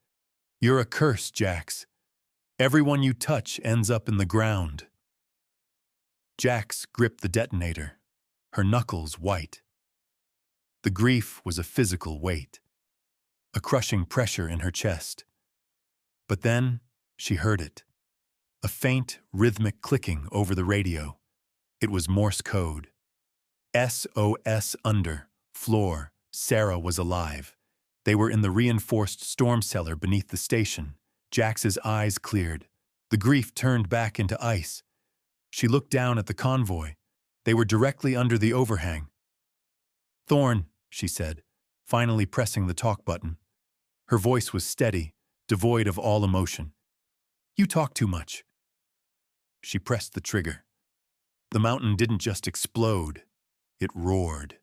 You're a curse, Jax. Everyone you touch ends up in the ground." Jax gripped the detonator, her knuckles white. The grief was a physical weight, a crushing pressure in her chest. But then she heard it, a faint, rhythmic clicking over the radio. It was Morse code. SOS under, floor, Sarah was alive. They were in the reinforced storm cellar beneath the station. Jax's eyes cleared. The grief turned back into ice. She looked down at the convoy. They were directly under the overhang. "Thorn," she said, finally pressing the talk button. Her voice was steady, devoid of all emotion. "You talk too much." She pressed the trigger. The mountain didn't just explode, it roared.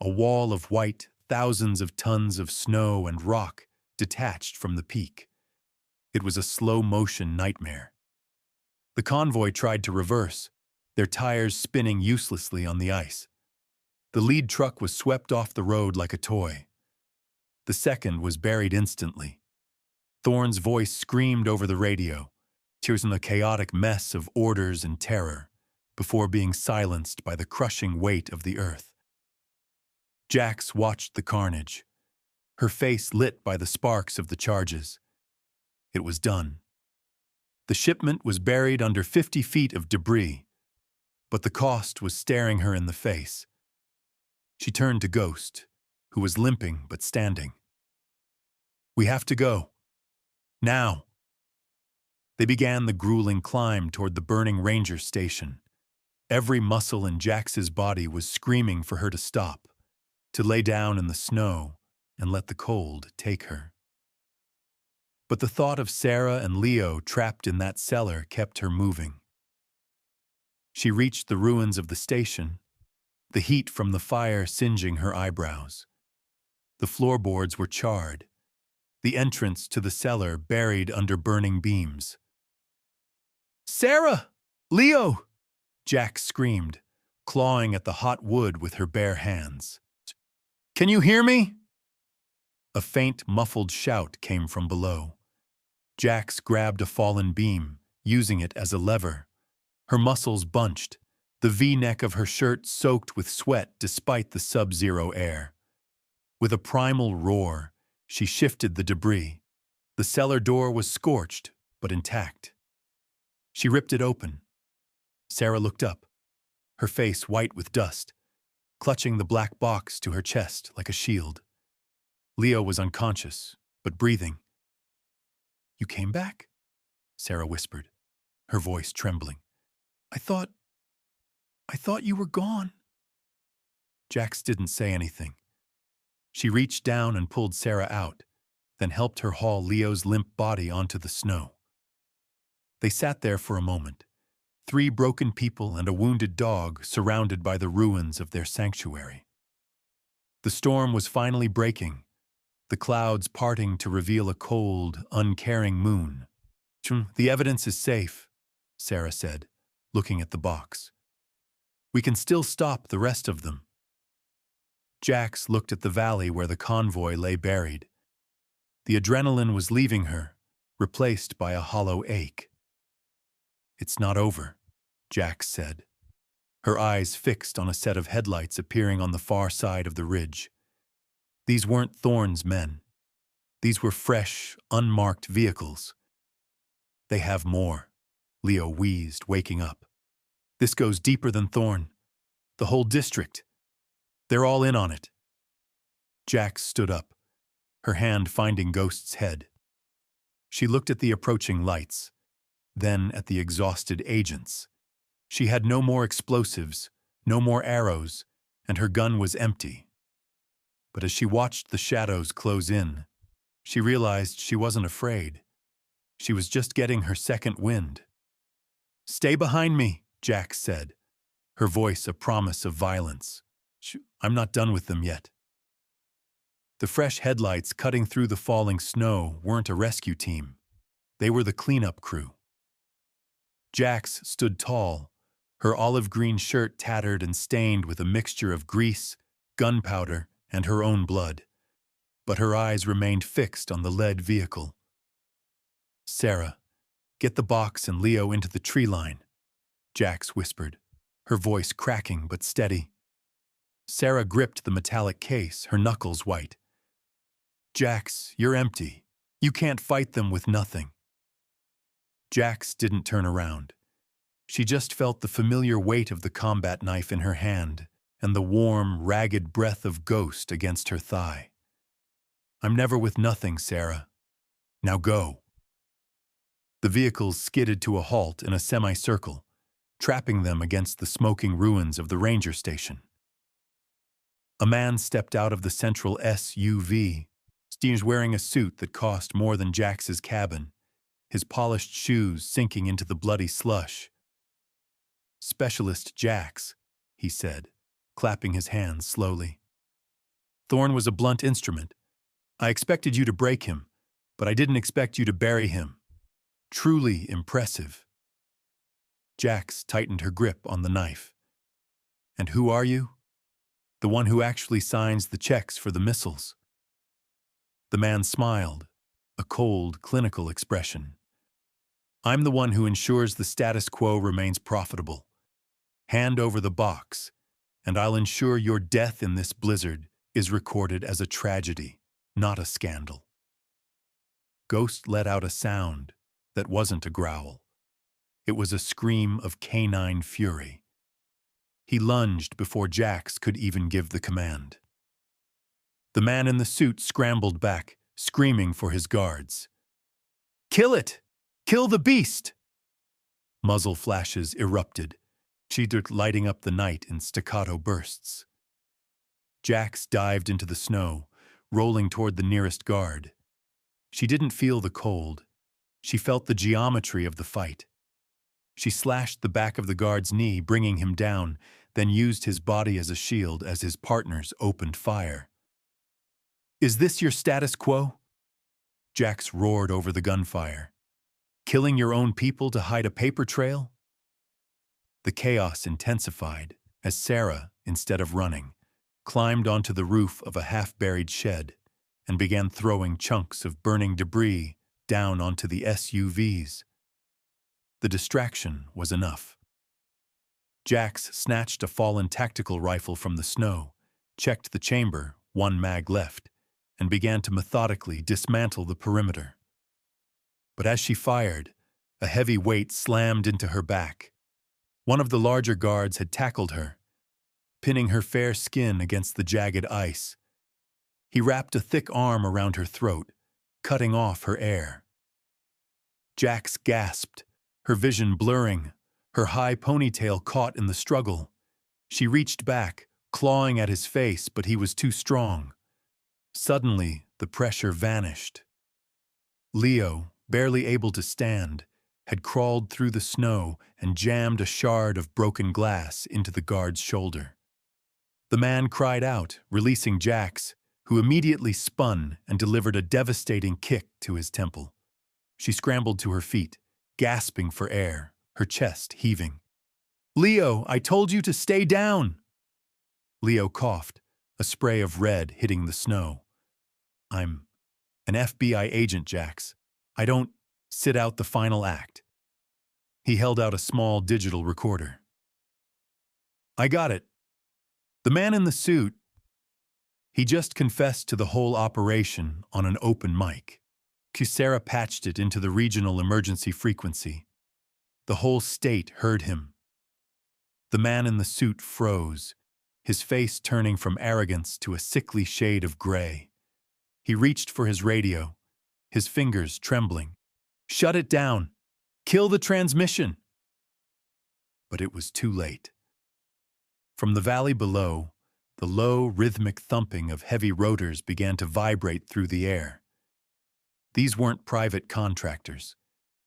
A wall of white, thousands of tons of snow and rock detached from the peak. It was a slow-motion nightmare. The convoy tried to reverse, their tires spinning uselessly on the ice. The lead truck was swept off the road like a toy. The second was buried instantly. Thorn's voice screamed over the radio. She was in a chaotic mess of orders and terror, before being silenced by the crushing weight of the earth. Jax watched the carnage, her face lit by the sparks of the charges. It was done. The shipment was buried under 50 feet of debris, but the cost was staring her in the face. She turned to Ghost, who was limping but standing. "We have to go. Now." They began the grueling climb toward the burning ranger station. Every muscle in Jax's body was screaming for her to stop, to lay down in the snow and let the cold take her. But the thought of Sarah and Leo trapped in that cellar kept her moving. She reached the ruins of the station, the heat from the fire singeing her eyebrows. The floorboards were charred, the entrance to the cellar buried under burning beams. "Sarah! Leo!" Jax screamed, clawing at the hot wood with her bare hands. "Can you hear me?" A faint, muffled shout came from below. Jax grabbed a fallen beam, using it as a lever. Her muscles bunched, the V-neck of her shirt soaked with sweat despite the sub-zero air. With a primal roar, she shifted the debris. The cellar door was scorched, but intact. She ripped it open. Sarah looked up, her face white with dust, clutching the black box to her chest like a shield. Leo was unconscious, but breathing. "You came back?" Sarah whispered, her voice trembling. I thought you were gone." Jax didn't say anything. She reached down and pulled Sarah out, then helped her haul Leo's limp body onto the snow. They sat there for a moment, 3 broken people and a wounded dog surrounded by the ruins of their sanctuary. The storm was finally breaking, the clouds parting to reveal a cold, uncaring moon. "The evidence is safe," Sarah said, looking at the box. "We can still stop the rest of them." Jax looked at the valley where the convoy lay buried. The adrenaline was leaving her, replaced by a hollow ache. "It's not over," Jax said, her eyes fixed on a set of headlights appearing on the far side of the ridge. These weren't Thorne's men. These were fresh, unmarked vehicles. "They have more," Leo wheezed, waking up. "This goes deeper than Thorne. The whole district. They're all in on it." Jax stood up, her hand finding Ghost's head. She looked at the approaching lights, then at the exhausted agents. She had no more explosives, no more arrows, and her gun was empty. But as she watched the shadows close in, she realized she wasn't afraid. She was just getting her second wind. "Stay behind me," Jax said, her voice a promise of violence. "I'm not done with them yet." The fresh headlights cutting through the falling snow weren't a rescue team. They were the cleanup crew. Jax stood tall, her olive green shirt tattered and stained with a mixture of grease, gunpowder, and her own blood. But her eyes remained fixed on the lead vehicle. "Sarah, get the box and Leo into the tree line," Jax whispered, her voice cracking but steady. Sarah gripped the metallic case, her knuckles white. "Jax, you're empty. You can't fight them with nothing." Jax didn't turn around. She just felt the familiar weight of the combat knife in her hand and the warm, ragged breath of Ghost against her thigh. "I'm never with nothing, Sarah. Now go." The vehicles skidded to a halt in a semicircle, trapping them against the smoking ruins of the ranger station. A man stepped out of the central SUV. He was wearing a suit that cost more than Jax's cabin, his polished shoes sinking into the bloody slush. "Specialist Jax," he said, clapping his hands slowly. "Thorne was a blunt instrument. I expected you to break him, but I didn't expect you to bury him. Truly impressive." Jax tightened her grip on the knife. "And who are you?" "The one who actually signs the checks for the missiles." The man smiled, a cold, clinical expression. "I'm the one who ensures the status quo remains profitable. Hand over the box, and I'll ensure your death in this blizzard is recorded as a tragedy, not a scandal." Ghost let out a sound that wasn't a growl. It was a scream of canine fury. He lunged before Jax could even give the command. The man in the suit scrambled back, screaming for his guards. "Kill it! Kill the beast!" Muzzle flashes erupted, lighting up the night in staccato bursts. Jax dived into the snow, rolling toward the nearest guard. She didn't feel the cold. She felt the geometry of the fight. She slashed the back of the guard's knee, bringing him down, then used his body as a shield as his partners opened fire. Is this your status quo? Jax roared over the gunfire. Killing your own people to hide a paper trail? The chaos intensified as Sarah, instead of running, climbed onto the roof of a half-buried shed and began throwing chunks of burning debris down onto the SUVs. The distraction was enough. Jax snatched a fallen tactical rifle from the snow, checked the chamber, one mag left, and began to methodically dismantle the perimeter. But as she fired, a heavy weight slammed into her back. One of the larger guards had tackled her, pinning her fair skin against the jagged ice. He wrapped a thick arm around her throat, cutting off her air. Jax gasped, her vision blurring, her high ponytail caught in the struggle. She reached back, clawing at his face, but he was too strong. Suddenly, the pressure vanished. Leo, barely able to stand, had crawled through the snow and jammed a shard of broken glass into the guard's shoulder. The man cried out, releasing Jax, who immediately spun and delivered a devastating kick to his temple. She scrambled to her feet, gasping for air, her chest heaving. "Leo, I told you to stay down!" Leo coughed, a spray of red hitting the snow. "I'm an FBI agent, Jax. I don't sit out the final act." He held out a small digital recorder. "I got it. The man in the suit, he just confessed to the whole operation on an open mic." Sarah patched it into the regional emergency frequency. The whole state heard him. The man in the suit froze, his face turning from arrogance to a sickly shade of gray. He reached for his radio, his fingers trembling. "Shut it down! Kill the transmission!" But it was too late. From the valley below, the low, rhythmic thumping of heavy rotors began to vibrate through the air. These weren't private contractors.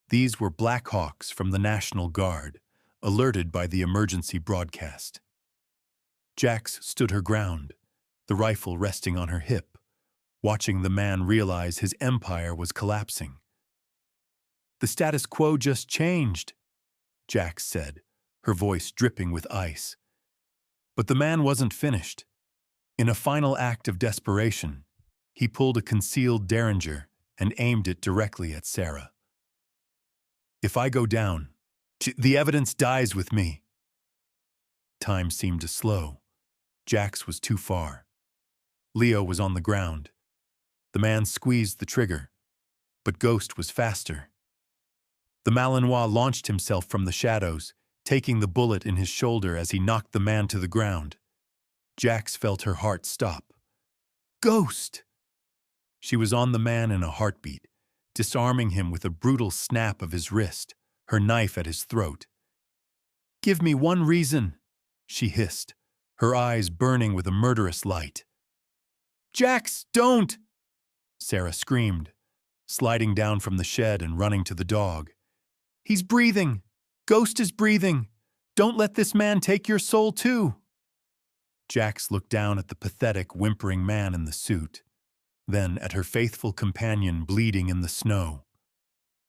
These were Black Hawks from the National Guard, alerted by the emergency broadcast. Jax stood her ground, the rifle resting on her hip, watching the man realize his empire was collapsing. "The status quo just changed," Jax said, her voice dripping with ice. But the man wasn't finished. In a final act of desperation, he pulled a concealed Derringer and aimed it directly at Sarah. "If I go down, the evidence dies with me." Time seemed to slow. Jax was too far. Leo was on the ground. The man squeezed the trigger, but Ghost was faster. The Malinois launched himself from the shadows, taking the bullet in his shoulder as he knocked the man to the ground. Jax felt her heart stop. "Ghost!" She was on the man in a heartbeat, disarming him with a brutal snap of his wrist, her knife at his throat. "Give me one reason," she hissed, her eyes burning with a murderous light. "Jax, don't!" Sarah screamed, sliding down from the shed and running to the dog. "He's breathing! Ghost is breathing! Don't let this man take your soul too!" Jax looked down at the pathetic, whimpering man in the suit, then at her faithful companion bleeding in the snow.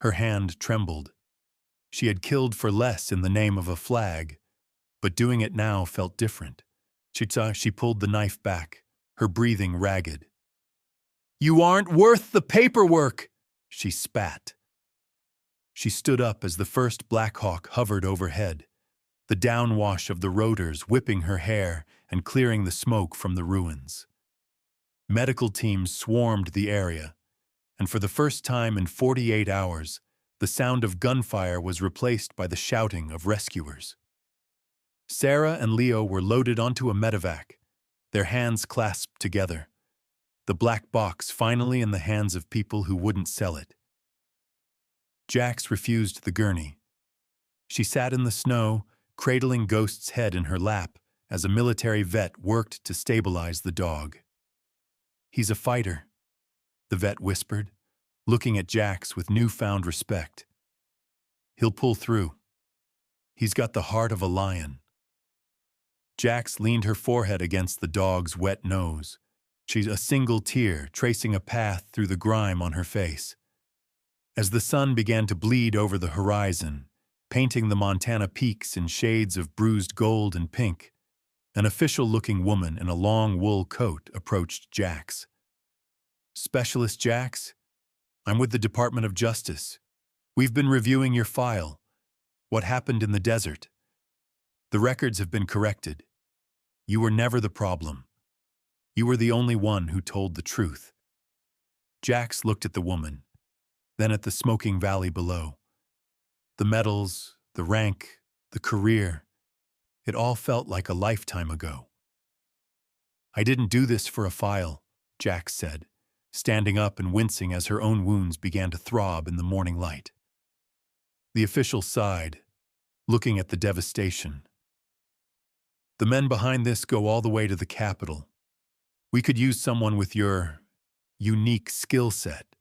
Her hand trembled. She had killed for less in the name of a flag, but doing it now felt different. She pulled the knife back, her breathing ragged. "You aren't worth the paperwork!" she spat. She stood up as the first Black Hawk hovered overhead, the downwash of the rotors whipping her hair and clearing the smoke from the ruins. Medical teams swarmed the area, and for the first time in 48 hours, the sound of gunfire was replaced by the shouting of rescuers. Sarah and Leo were loaded onto a medevac, their hands clasped together, the black box finally in the hands of people who wouldn't sell it. Jax refused the gurney. She sat in the snow, cradling Ghost's head in her lap as a military vet worked to stabilize the dog. "He's a fighter," the vet whispered, looking at Jax with newfound respect. "He'll pull through. He's got the heart of a lion." Jax leaned her forehead against the dog's wet nose, She's a single tear tracing a path through the grime on her face. As the sun began to bleed over the horizon, painting the Montana peaks in shades of bruised gold and pink, an official-looking woman in a long wool coat approached Jax. "Specialist Jax? I'm with the Department of Justice. We've been reviewing your file. What happened in the desert? The records have been corrected. You were never the problem. You were the only one who told the truth." Jax looked at the woman, then at the smoking valley below. The medals, the rank, the career, it all felt like a lifetime ago. "I didn't do this for a file," Jax said, standing up and wincing as her own wounds began to throb in the morning light. The official sighed, looking at the devastation. "The men behind this go all the way to the Capitol. We could use someone with your unique skill set.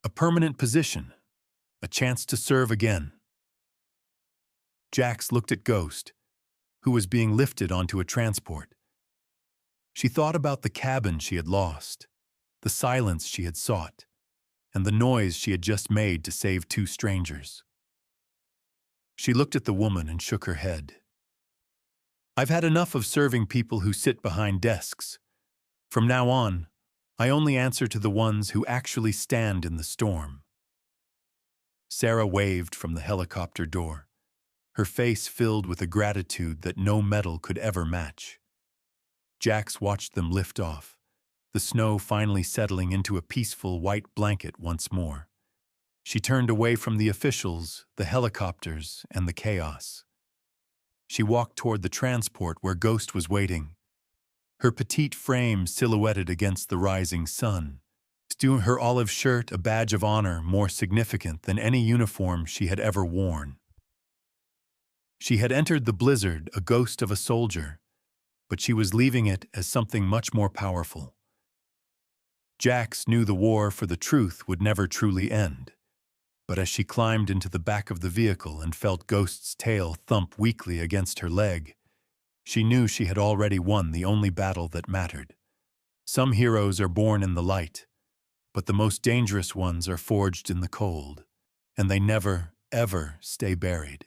A permanent position. A chance to serve again." Jax looked at Ghost, who was being lifted onto a transport. She thought about the cabin she had lost, the silence she had sought, and the noise she had just made to save two strangers. She looked at the woman and shook her head. "I've had enough of serving people who sit behind desks. From now on, I only answer to the ones who actually stand in the storm." Sarah waved from the helicopter door, her face filled with a gratitude that no metal could ever match. Jax watched them lift off, the snow finally settling into a peaceful white blanket once more. She turned away from the officials, the helicopters, and the chaos. She walked toward the transport where Ghost was waiting, her petite frame silhouetted against the rising sun, her olive shirt a badge of honor more significant than any uniform she had ever worn. She had entered the blizzard a ghost of a soldier, but she was leaving it as something much more powerful. Jax knew the war for the truth would never truly end, but as she climbed into the back of the vehicle and felt Ghost's tail thump weakly against her leg, she knew she had already won the only battle that mattered. Some heroes are born in the light, but the most dangerous ones are forged in the cold, and they never, ever stay buried.